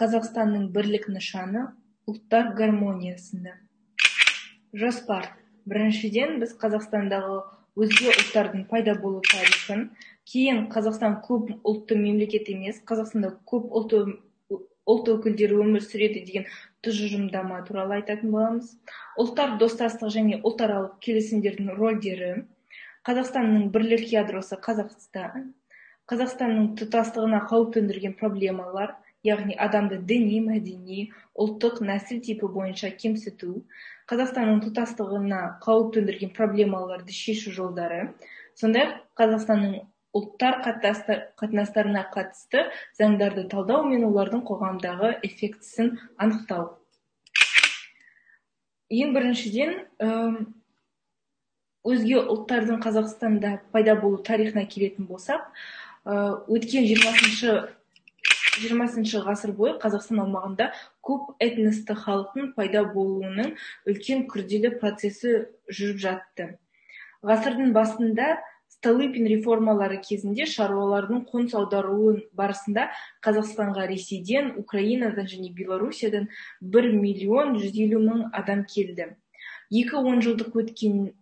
Қазақстанның бірлік нышаны ұлттар гармониясында. Жоспар. Біріншіден, біз Қазақстандағы өзге ұлттардың пайда болу тарихын, кейін Қазақстан көп ұлтты мемлекет емес, Қазақстанда көп ұлт өкілдері өмір сүреді деген тұжырымдама туралы айтатын боламыз. Ұлттар достастық және ұлтаралық келісімдердің рөлдері, Қазақстанның бірлік ядросы Қазақстан, Қазақстанның тұтастығына қауіп төндірген проблемалар, яғни адамды діни, мәдени, ұлттық, нәсіл типі бойынша кемсіту, Қазақстанның тұтастығына қауіп төндірген проблемаларды шешу жолдары, сондай-ақ Қазақстанның ұлттар қатынастарына қатысты заңдарды талдау мен олардың қоғамдағы эффектісін анықтау. Ең біріншіден, өзге ұлттардың Қазақстанда пайда болу тарихына келетін болсақ, өткен 20 ғасыр бойы Қазақстан аумағында көп этносты халықтың пайда болуының үлкен күрделі процесі жүріп жатты. Ғасырдың басында Столыпин реформалары кезінде шаруалардың қоныс аударуы барысында Қазақстанға Ресейден, Украинадан және Белоруссиядан 1.150.000 адам келді. 2 жылдық өткен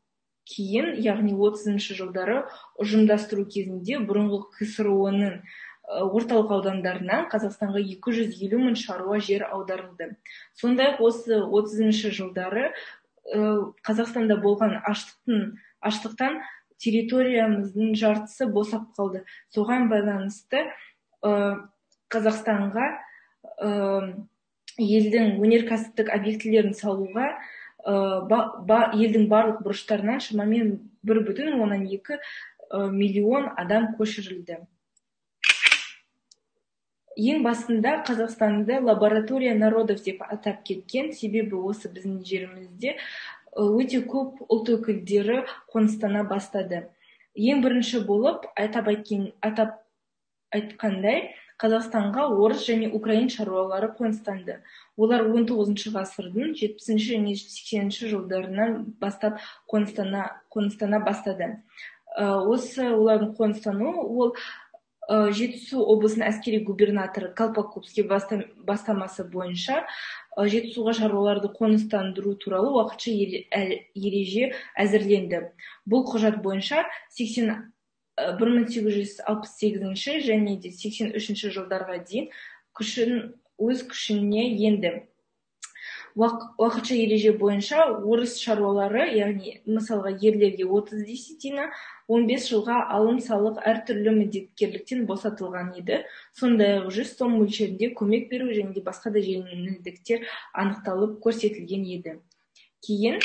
кейін, яғни 30-шы жылдары ұжымдастыру кезінде бұрынғы КСРО-ның орталық аудандарынан Қазақстанға 250.000 шаруа жер аударылды. Сондай-ақ осы 30-шы жылдары Қазақстанда болған аштықтан территориямыздың жартысы босап қалды. Соған байланысты Қазақстанға елдің өнеркәсіптік объектілерін салуға елдің барлық бұрыштарынан шамамен 1,2 миллион адам көшірілді. Ең басында Қазақстанды лаборатория народов деп атап кеткен, себебі осы біздің жерімізде өте көп ұлт өкілдері қоныстана бастады. Ең бірінші болып атап айтқандай, Қазақстанға орыс және украин шаруалары қоныстанды. Олар 19 ғасырдың 70 және 80 жылдарынан бастап қоныстана бастады. Осы олардың қоныстану ол Жетісу облысының әскери губернаторы Колпаковский бастамасы бойынша Жетісуға шаруаларды қоныстандыру туралы уақытша ереже әзірленді. Бұл құжат бойынша 1868 және 83 жылдарға дейін өз күшіне енді. Уақытша ереже бойынша орыс шаруалары, яғни мысалға ерлерге 30 десятина, 15 жылға алым салық әртүрлі міндеткерліктен босатылған еді. Сондай-ақ 100 сом мөлшерінде көмек беру және де басқа да жеңілдіктер анықталып көрсетілген еді. Кейін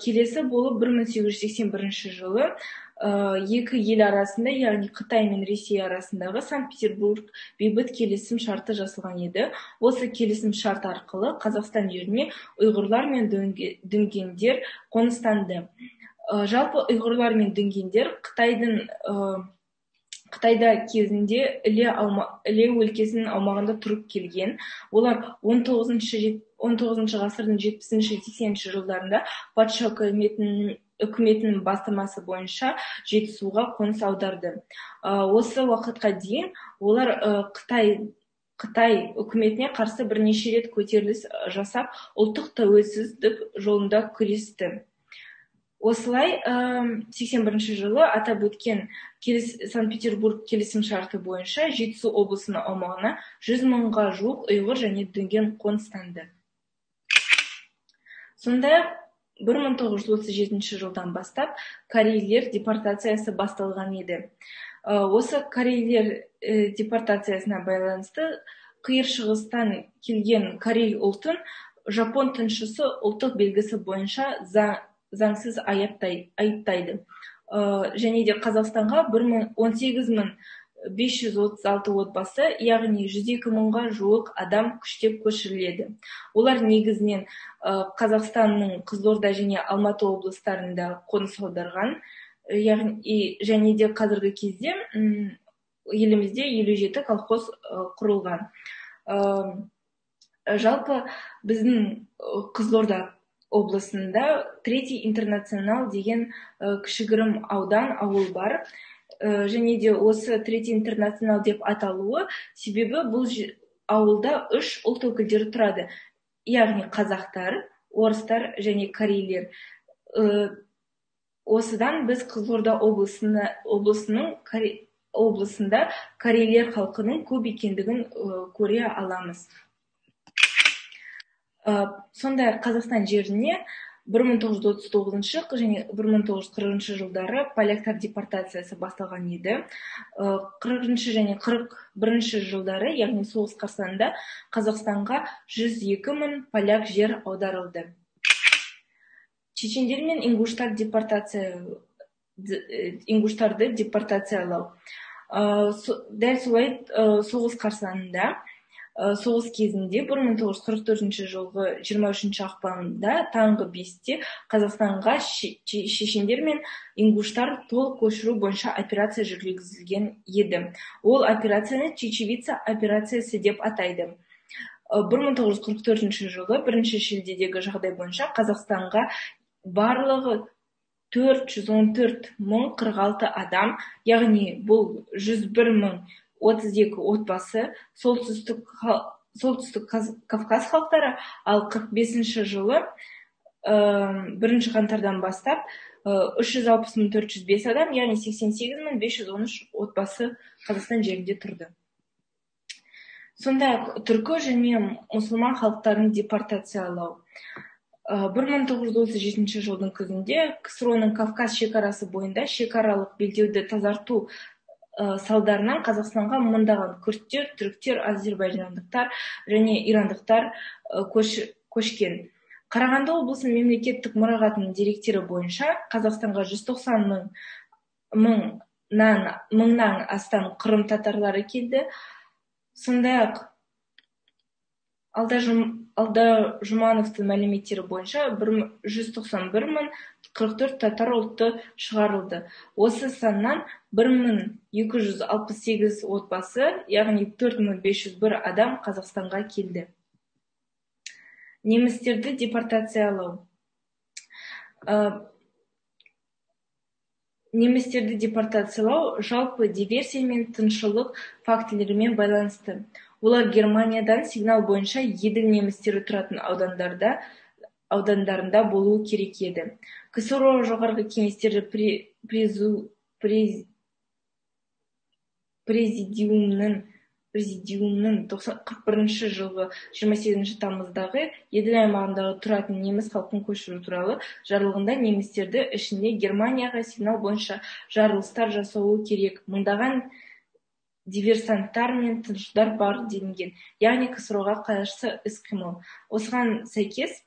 келесі болып 1881 жылы екі ел арасында, яғни Қытай мен Ресей арасындағы Санкт-Петербург бейбіт келісім шарты жасалған еді. Осы келісім шарт арқылы Қазақстан жеріне ұйғырлар мен дүнгендер қоныстанды. Жалпы ұйғырлар мен дүнгендер Қытайда кезінде Іле өлкесінің аумағында тұрып келген. Олар 19 ғасырдың 70-80 жылдарында патша үкіметінің бастамасы бойынша Жетісуға қоныс аударды. Осы уақытқа дейін олар Қытай үкіметіне қарсы бірнеше рет көтеріліс жасап, ұлттық тәуелсіздік жолында күресті. Осылай 81 жылы атап өткен Санкт-Петербург келісім шарты бойынша Жетісу облысының аумағына 100 мыңға жуық ұйғыр және дүнген қоныстанды. Сондай-ақ 1937 жылдан бастап корейлер депортациясы басталған еді. Осы корейлер депортациясына байланысты қиыр шығыстан келген корей ұлтын жапон тыңшысы ұлттық белгісі бойынша заңсыз айыптайды. Және де Қазақстанға 18.536 отбасы, яғни 102 мыңға жуық адам күштеп көшіріледі. Олар негізінен Қазақстанның Қызылорда және Алматы облыстарында қоныс аударған, және де қазіргі кезде елімізде 57 колхоз құрылған. Жалпы біздің Қызылорда облысында Третий интернационал деген кішігірім ауыл бар. Және де осы Третий интернационал деп аталуы себебі бұл ауылда 3 ұлт өкілдері тұрады. Яғни қазақтар, орыстар және корейлер. Осыдан біз Қызылорда облысында корейлер халқының көп екендігін көре аламыз. Сондай Қазақстан жеріне 1939 және 1940 жылдары поляктар депортациясы басталған еді. 40 және 41 жылдары, яғни соғыс қарсаңында Қазақстанға 102 мың поляк жер аударылды. Чечендер мен ингуштарды депортациялау. Дәл солай соғыс қарсаңында, соғыс кезінде 1944 жылғы 23 ақпанда таңғы 5-те Қазақстанға шешендер мен ингуштар толық көшіру бойынша операция жүргізілген еді. Ол операцияны Чечевица операциясы деп атайды. 1944 жылы 1 шілдедегі жағдай бойынша Қазақстанға барлығы 414 мың 46 адам, яғни бұл 101 мың 32 отбасы, солтүстік Кавказ халықтары, ал 45 жылы 1 қаңтардан бастап 360 мың 405 адам, яғни 88 мың 513 отбасы Қазақстан жерінде тұрды. Сондай түркі және мұсылман халықтарын депортациялау. 1937 жылдың күзінде КСРО-ның Кавказ шекарасы бойында шекаралық белдеуді тазарту салдарынан Қазақстанға мыңдаған күрдтер, түріктер, азербайжандықтар және ирандықтар көшкен. Қарағанды облысының мемлекеттік мұрағатының деректері бойынша Қазақстанға 190 мыңнан астам Қырым татарлары келді. Сондай-ақ Алда Жұмановтың мәліметтері бойынша 191 мың 44 татар ұлты шығарылды. Осы саннан 1268 отбасы, яғни 4501 адам Қазақстанға келді. Немістерді депортациялау. Немістерді депортациялау жалпы диверсия мен тыңшылық фактілерімен байланысты. Олар Германиядан сигнал бойынша еділ немістері тұратын аудандарында болуы керек еді. КСРО жоғарғы кеңестері президиумның 41 жылғы 28 тамыздағы еділ аймағындағы тұратын неміс халқын көшіру туралы жарлығында немістерді ішінде Германияға сигнал бойынша жарылыстар жасауы керек. Мыңдаған диверсанттар мен тыңшылар бар делінген, яғни КСРО-ға қарсы іс-қимыл. Осыған сәйкес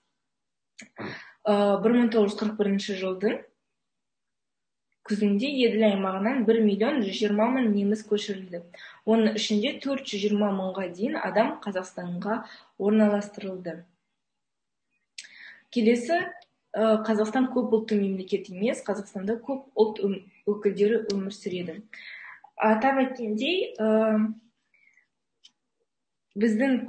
1941 жылдың күзінде еділ аймағынан 1.120.000 неміс көшірілді. Оның ішінде 420 мыңға дейін адам Қазақстанға орналастырылды. Келесі, Қазақстан көп ұлтты мемлекет емес, Қазақстанда көп ұлт өкілдері өмір сүреді. Атап айтқандай, біздің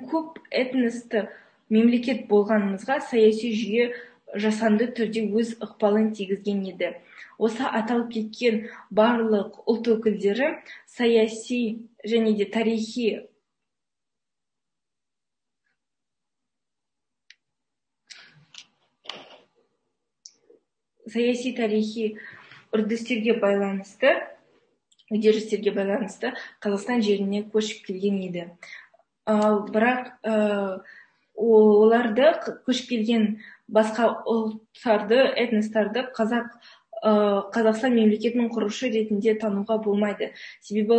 көп этносты мемлекет болғанымызға саяси жүйе жасанды түрде өз ықпалын тигізген еді. Осы аталып кеткен барлық ұлт өкілдері саяси және де тарихи үрдістерге байланысты, үдерістерге байланысты Қазақстан жеріне көшіп келген еді. Бірақ оларды көшіп келген басқа ұлттарды, этностарды Қазақстан мемлекетінің құрушы ретінде тануға болмайды. Себебі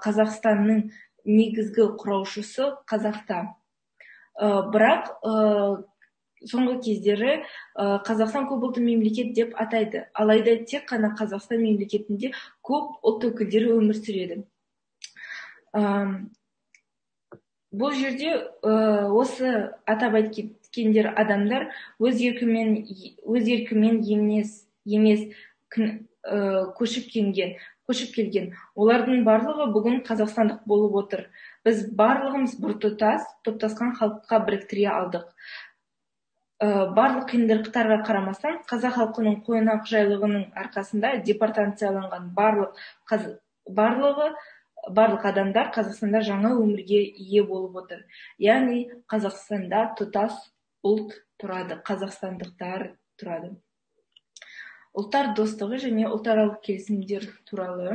Қазақстанның негізгі құраушысы қазақта. Бірақ соңғы кездері Қазақстан көп ұлтты мемлекет деп атайды. Алайда тек қана Қазақстан мемлекетінде көп ұлт өкілдері өмір сүреді. Бұл жерде осы атап кеткендер адамдар өз еркімен емес көшіп келген. Олардың барлығы бүгін қазақстандық болып отыр. Біз барлығымыз топтасқан халыққа біріктіре алдық. Барлық қиындықтарға қарамастан, қазақ халқының қонақжайлығының арқасында депортацияланған барлық адамдар Қазақстанда жаңа өмірге ие болып отыр. Яғни Қазақстанда тұтас ұлт тұрады, қазақстандықтар тұрады. Ұлттар достығы және ұлтаралық келісімдер туралы.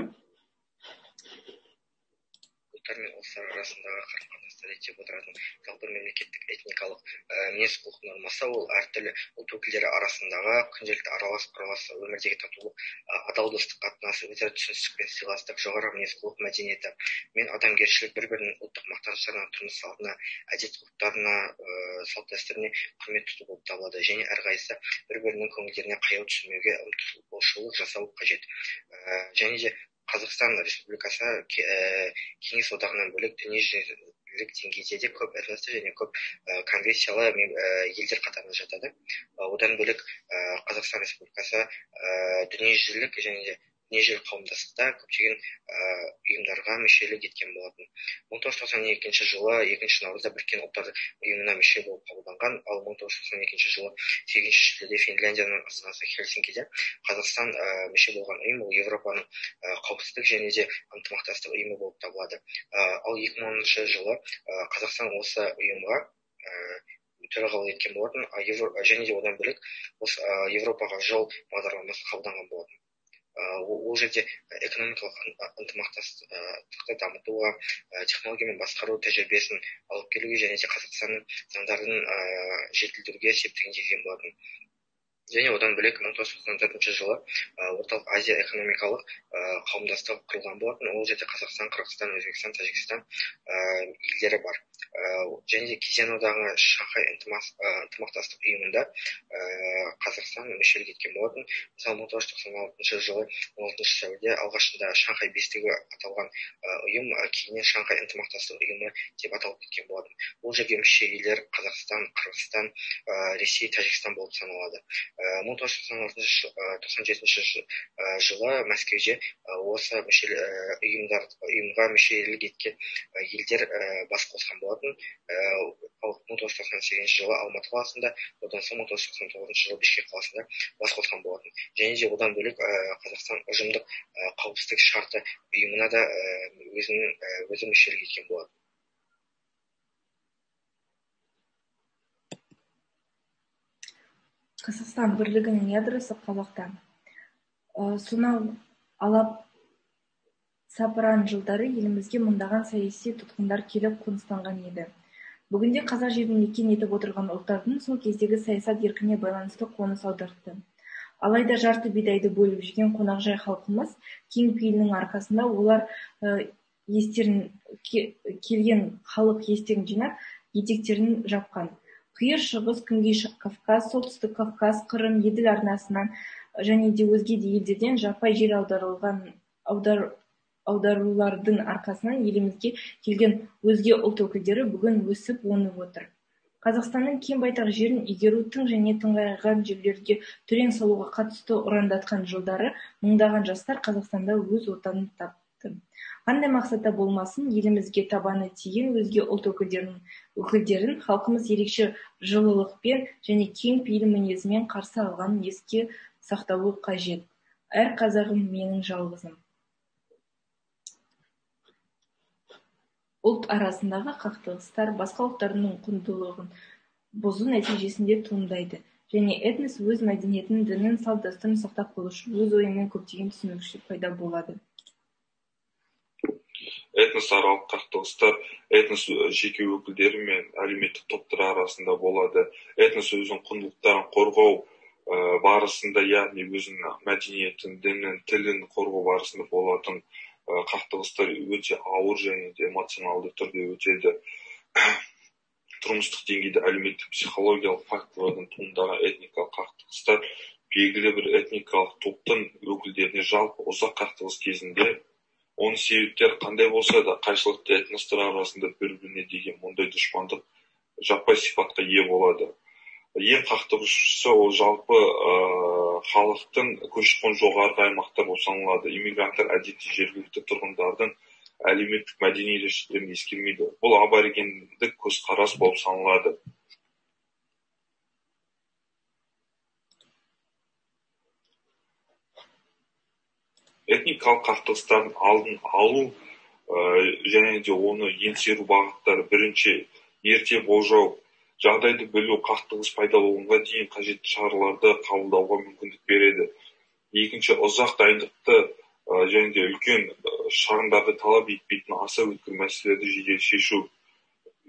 Ұлттар мен ұлыстар арасындағы қарым-қатынасты реттеп отыратын жалпы мемлекеттік этникалық мінез-құлық нормасы ол әртүрлі ұлт өкілдері арасындағы күнделікті аралас-құралас өмірдегі татулық, адал достық қатынасы, өзара түсіністік пен сыйластық, жоғары мінез-құлық мәдениеті мен адамгершілік, бір-бірінің ұлттық мақтаныштарына, тұрмыс салтына, әдет-ғұрыптарына, салт-дәстүріне құрмет тұту болып табылады. Және әрқайсысы бір-бірінің көңілдеріне қаяу түсірмеуге ұмтылушылық жасау қажет. Және де Қазақстан Республикасы Кеңес одағынан бөлек дүниежүзілік деңгейде де көп этносты және көп конфессиялы елдер қатарына жатады. Одан бөлек Қазақстан Республикасы дүниежүзілік және де дүниежүзілік қауымдастықта көптеген ұйымдарға мүшелік еткен болатын. 1992 жылы 2 наурызда Біріккен ұлттар ұйымына мүше болып қабылданған, ал 1992 жылы 8 шілдеде Финляндияның астанасы Хельсинкиде Қазақстан мүше болған ұйым ол Европаның қауіпсіздік және де ынтымақтастық ұйымы болып табылады. Ал 2010 жылы Қазақстан осы ұйымға төрағалық еткен болатын, және де одан бөлек осы Европаға жол бағдарламасы қабылданған болатын. Ол жерде экономикалық ынтымақтастықты дамытуға, технология мен басқару тәжірибесін алып келуге және де Қазақстанның заңдарын жетілдіруге септігін тигізген болатын. Және одан бөлек 1994 жылы Орталық Азия экономикалық қауымдастығы құрылған болатын. Ол жерде Қазақстан, Қырғызстан, Өзбекстан, Тәжікстан елдері бар. Және де кезең одағы Шанхай ынтымақтастық ұйымында Қазақстан мүшелік еткен болатын. Мысалы 1996 жылы 16 сәуірде алғашында Шанхай бестігі аталған ұйым кейіннен Шанхай ынтымақтастық ұйымы деп аталып кеткен болатын. Ол жерге мүше елдер Қазақстан, Қырғызстан, Ресей, Тәжікстан болып саналады. 1997 жылы Мәскеуде осы ұйымға мүшелік еткен елдер бас қосқан болатын. 1998 жылы Алматы қаласында, одан соң 1999 жылы Бішкек қаласында бас қосқан болатын. Және де одан бөлек Қазақстан ұжымдық қауіпсіздік шарты ұйымына да өзі мүшелік еткен болатын. Қазақстан бірлігінің ядросы Қазақстан. Сонау алап-сапыран жылдары елімізге мыңдаған саяси тұтқындар келіп қоныстанған еді. Бүгінде қазақ жерін мекен етіп отырған ұлттардың сол кездегі саясат еркіне байланысты қоныс аудартты. Алайда жарты бидайды бөліп жүрген қонақжай халқымыз кең пейілінің арқасында олар келген халық естерін жинап, етектерін жапқан. Қиыр шығыс, күнгей Кавказ, солтүстік Кавказ, Қырым, Еділ арнасынан және де өзге де елдерден жаппай жер аударулардың арқасынан елімізге келген өзге ұлт өкілдері бүгін өсіп өніп отыр. Қазақстанның кең байтақ жерін игеру тың және тыңайған жерлерге түрен салуға қатысты ұрандатқан жылдары мыңдаған жастар Қазақстанда өз отанын тапты. Қандай мақсатта болмасын, елімізге табаны тиген өзге ұлт өкілдерін халқымыз ерекше жылылықпен және кең пейіл мінезімен қарсы алғанын еске сақтауы қажет. Әр қазағым менің жалғызым. Ұлт арасындағы қақтығыстар басқа ұлттардың құндылығын бұзу нәтижесінде туындайды және этнос өз мәдениетін, дінін, салт-дәстүрін сақтап қалу үшін өз ойымен көптеген түсінушілік пайда болады. Этносаралық қақтығыстар этнос жеке өкілдері мен әлеуметтік топтар арасында болады. Этнос өзінің құндылықтарын қорғау барысында, яғни өзінің мәдениетін, дінін, тілін қорғау барысында болатын қақтығыстар өте ауыр және де эмоционалды түрде өтеді. Тұрмыстық деңгейде әлеуметтік психологиялық факторлардан туындаған этникалық қақтығыстар белгілі бір этникалық топтың өкілдеріне жалпы ұзақ қақтығыс кезінде оның себептері қандай болса да қайшылықты этностар арасында бір-біріне деген мұндай дұшпандық жаппай сипатқа ие болады. ең қақтығысшысы ол жалпы халықтың көші-қон жоғарғы аймақтар болып саналады. Иммигранттар әдетте жергілікті тұрғындардың әлеуметтік мәдени ерекшеліктерін ескермейді. Бұл аборигендік көзқарас болып саналады. Этникалық қақтығыстардың алдын алу және де оны еңсеру бағыттары: бірінші, ерте болжау, жағдайды білу, қақтығыс пайда болуға дейін қажетті шараларды қабылдауға мүмкіндік береді. Екінші, ұзақ дайындықты және де үлкен шығындарды талап етпейтін аса өткір мәселелерді жедел шешу,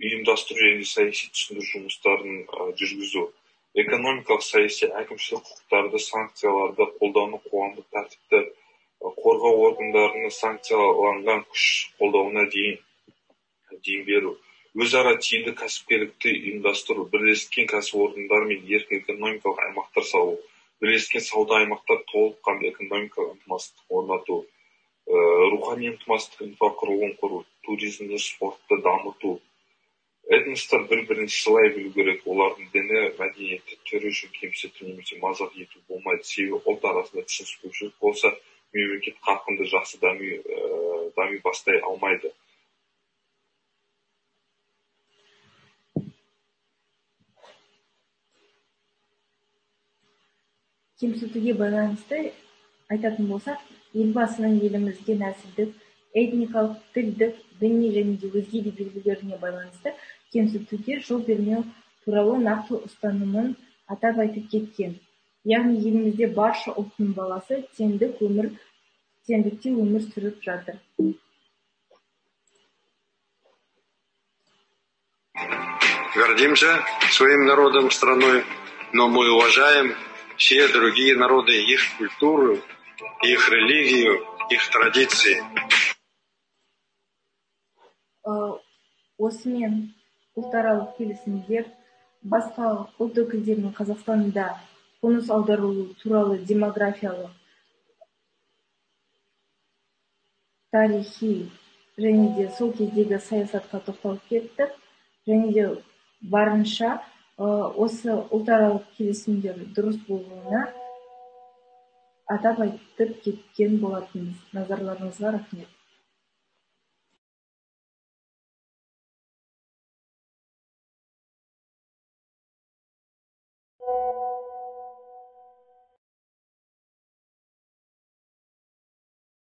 ұйымдастыру және саяси түсіндіру жұмыстарын жүргізу. Экономикалық, саяси, әкімшілік құқықтарды, санкцияларды қолдауны, қоғамдық тәртіпті қорғау органдарының санкцияланған күш қолдауына дейін беру. Өзара тиімді кәсіпкерлікті ұйымдастыру, бірлескен кәсіпорындар мен еркін экономикалық аймақтар салу, бірлескен сауда аймақтар толыққанды экономикалық ынтымақтастық орнату, рухани ынтымақтастық инфрақұрылым құру, туризмді, спортты дамыту. Этностар бір-бірін сыйлай білу керек. Олардың діні, мәдениеті, түрі үшін кемсіту немесе мазақ ету болмайды. Себебі ұлт арасында түсініспеушілік болса, мемлекет қарқынды жақсы дами бастай алмайды. Кемсітуге байланысты айтатын болсақ, елбасының елімізге нәсілдік, этникалық, тілдік, діни және де өзге де белгілеріне байланысты кемсітуге жол бермеу туралы нақты ұстанымын атап айтып кеткен. Яғни елімізде барша ұлттың баласы теңдікте өмір сүріп жатыр. Гордимся своим народом, страной, но мы уважаем все другие народы, их культуру, их религию, их традиции. Осымен ұлтаралық келісімдер басқа ұлт өкілдерінің Қазақстанда қоныс аударылу туралы демографиялық, тарихи және де сол кездегі саясатқа тоқталып кеттік. Және де барынша осы ұлтаралық келісімдер дұрыс болуына атап айтып кеткен болатынбыз. Назарларыңызға рахмет.